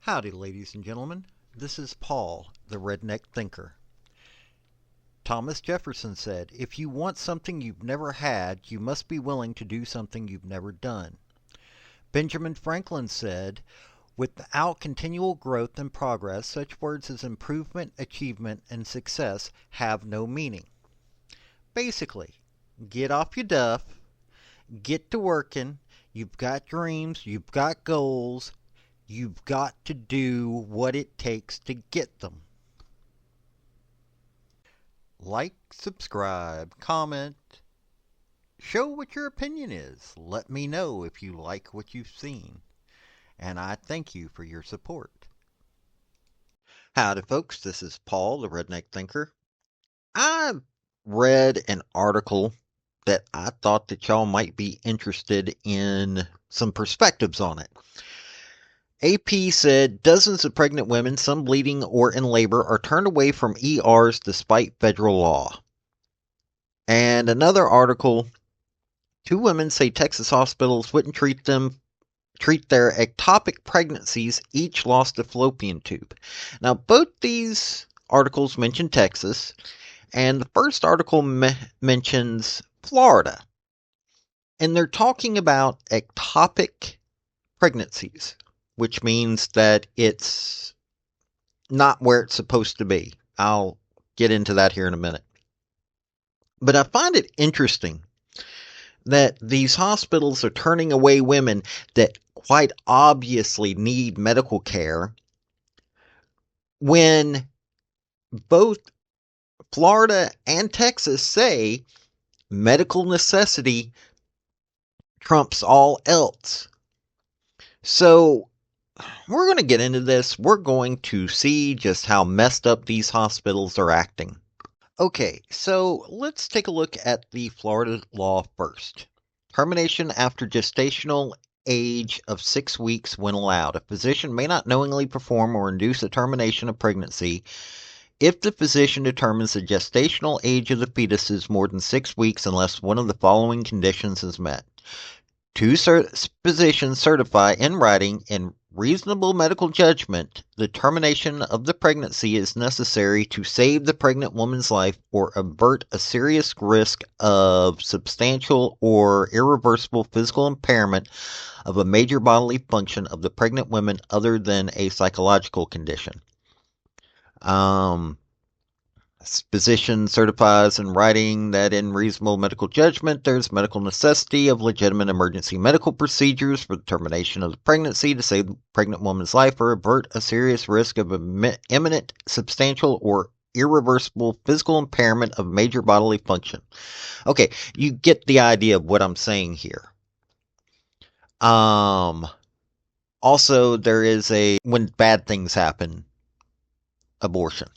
Howdy, ladies and gentlemen. This is Paul, the Redneck Thinker. Thomas Jefferson said, "If you want something you've never had, you must be willing to do something you've never done." Benjamin Franklin said, "Without continual growth and progress, such words as improvement, achievement, and success have no meaning." Basically, get off your duff, get to working, you've got dreams, you've got goals, you've got to do what it takes to get them. Like, subscribe, comment, show what your opinion is. Let me know if you like what you've seen. And I thank you for your support. Howdy, folks. This is Paul, the Redneck Thinker. I read an article that I thought that y'all might be interested in some perspectives on it. AP said dozens of pregnant women, some bleeding or in labor, are turned away from ERs despite federal law. And another article, 2 women say Texas hospitals wouldn't treat their ectopic pregnancies, each lost a fallopian tube. Now, both these articles mention Texas, and the first article mentions Florida. And they're talking about ectopic pregnancies, which means that it's not where it's supposed to be. I'll get into that here in a minute. But I find it interesting that these hospitals are turning away women that quite obviously need medical care when both Florida and Texas say medical necessity trumps all else. So we're going to get into this. We're going to see just how messed up these hospitals are acting. Okay, so let's take a look at the Florida law first. Termination after gestational age of 6 weeks when allowed. A physician may not knowingly perform or induce a termination of pregnancy if the physician determines the gestational age of the fetus is more than 6 weeks unless one of the following conditions is met. 2 physicians certify in writing in reasonable medical judgment the termination of the pregnancy is necessary to save the pregnant woman's life or avert a serious risk of substantial or irreversible physical impairment of a major bodily function of the pregnant woman other than a psychological condition. Physician certifies in writing that in reasonable medical judgment there's medical necessity of legitimate emergency medical procedures for the termination of the pregnancy to save the pregnant woman's life or avert a serious risk of imminent, substantial, or irreversible physical impairment of major bodily function. Okay, you get the idea of what I'm saying here. Also, there is when bad things happen, abortion.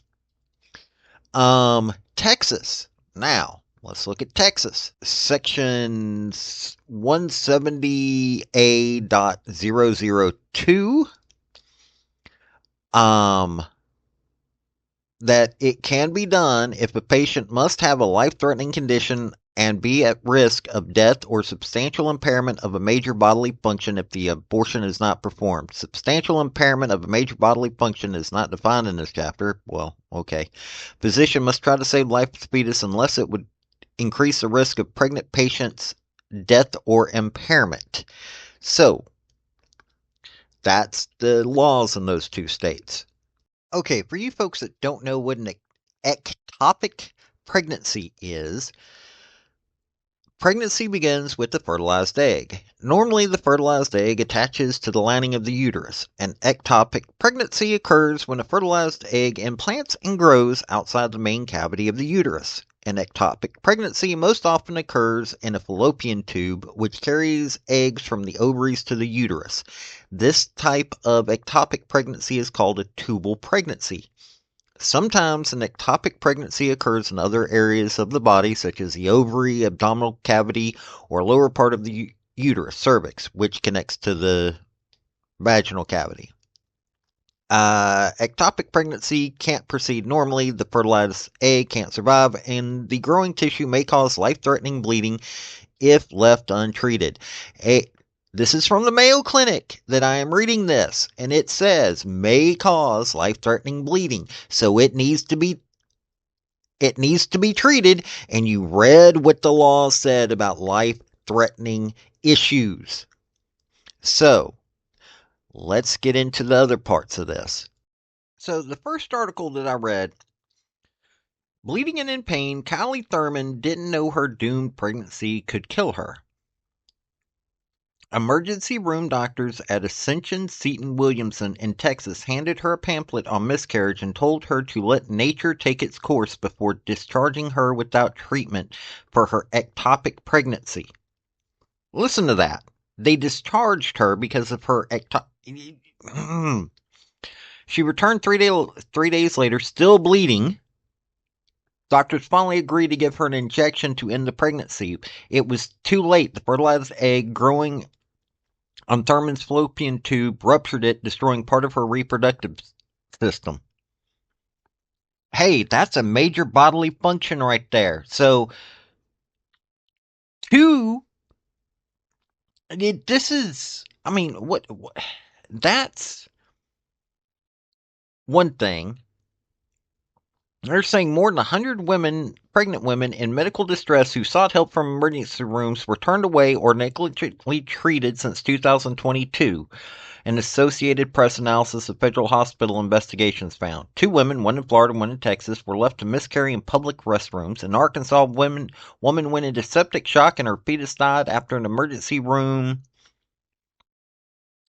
Texas. Now, let's look at Texas. Section 170A.002. That it can be done if a patient must have a life-threatening condition and be at risk of death or substantial impairment of a major bodily function if the abortion is not performed. Substantial impairment of a major bodily function is not defined in this chapter. Well, okay. Physician must try to save life of the fetus unless it would increase the risk of pregnant patient's death or impairment. So, that's the laws in those 2 states. Okay, for you folks that don't know what an ectopic pregnancy is, pregnancy begins with the fertilized egg. Normally, the fertilized egg attaches to the lining of the uterus. An ectopic pregnancy occurs when a fertilized egg implants and grows outside the main cavity of the uterus. An ectopic pregnancy most often occurs in a fallopian tube, which carries eggs from the ovaries to the uterus. This type of ectopic pregnancy is called a tubal pregnancy. Sometimes an ectopic pregnancy occurs in other areas of the body, such as the ovary, abdominal cavity, or lower part of the uterus, cervix, which connects to the vaginal cavity. Ectopic pregnancy can't proceed normally, the fertilized egg can't survive, and the growing tissue may cause life-threatening bleeding if left untreated. This is from the Mayo Clinic that I am reading this, and it says may cause life-threatening bleeding, so it needs to be treated, and you read what the law said about life-threatening issues. So, let's get into the other parts of this. So, the first article that I read, bleeding and in pain, Kylie Thurman didn't know her doomed pregnancy could kill her. Emergency room doctors at Ascension Seton Williamson in Texas handed her a pamphlet on miscarriage and told her to let nature take its course before discharging her without treatment for her ectopic pregnancy. Listen to that. They discharged her because of her ectopic. She returned 3 days later, still bleeding. Doctors finally agreed to give her an injection to end the pregnancy. It was too late. The fertilized egg growing on Thurman's fallopian tube ruptured it, destroying part of her reproductive system. Hey, that's a major bodily function right there. So, this is, I mean, what that's one thing. They're saying more than 100 pregnant women in medical distress who sought help from emergency rooms were turned away or negligently treated since 2022. An Associated Press analysis of federal hospital investigations found 2 women, one in Florida and one in Texas, were left to miscarry in public restrooms. In Arkansas, a woman went into septic shock and her fetus died after an emergency room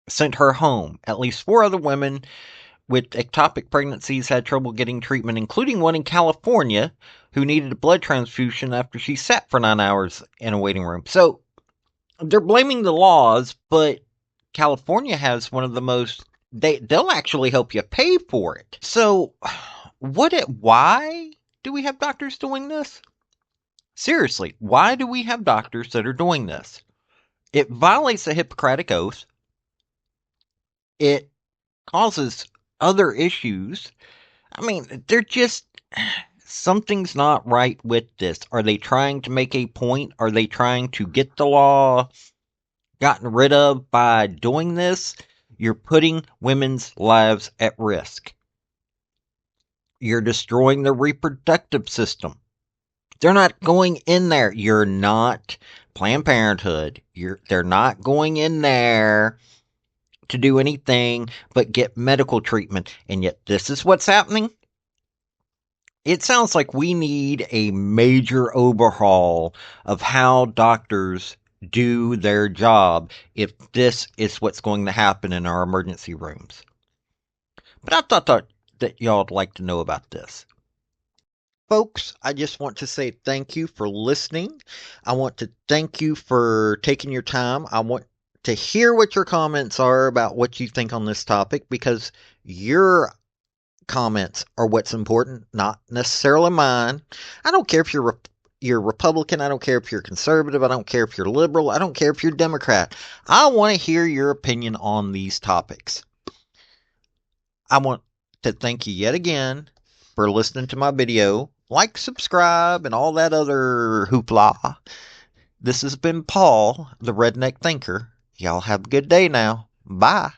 sent her home. At least 4 other women with ectopic pregnancies had trouble getting treatment, including one in California who needed a blood transfusion after she sat for 9 hours in a waiting room. So they're blaming the laws, but California has one of the most, they'll actually help you pay for it. So why do we have doctors doing this? Seriously, why do we have doctors that are doing this? It violates the Hippocratic Oath. It causes other issues. I mean, they're just, something's not right with this. Are they trying to make a point? Are they trying to get the law gotten rid of by doing this? You're putting women's lives at risk. You're destroying the reproductive system. They're not going in there. You're not Planned Parenthood. They're not going in there to do anything but get medical treatment. And yet this is what's happening. It sounds like we need a major overhaul of how doctors do their job if this is what's going to happen in our emergency rooms. But I thought that y'all would like to know about this. Folks, I just want to say thank you for listening. I want to thank you for taking your time. I want to hear what your comments are about what you think on this topic, because your comments are what's important, not necessarily mine. I don't care if you're Republican. I don't care if you're conservative. I don't care if you're liberal. I don't care if you're Democrat. I want to hear your opinion on these topics. I want to thank you yet again for listening to my video. Like, subscribe, and all that other hoopla. This has been Paul, the Redneck Thinker. Y'all have a good day now. Bye.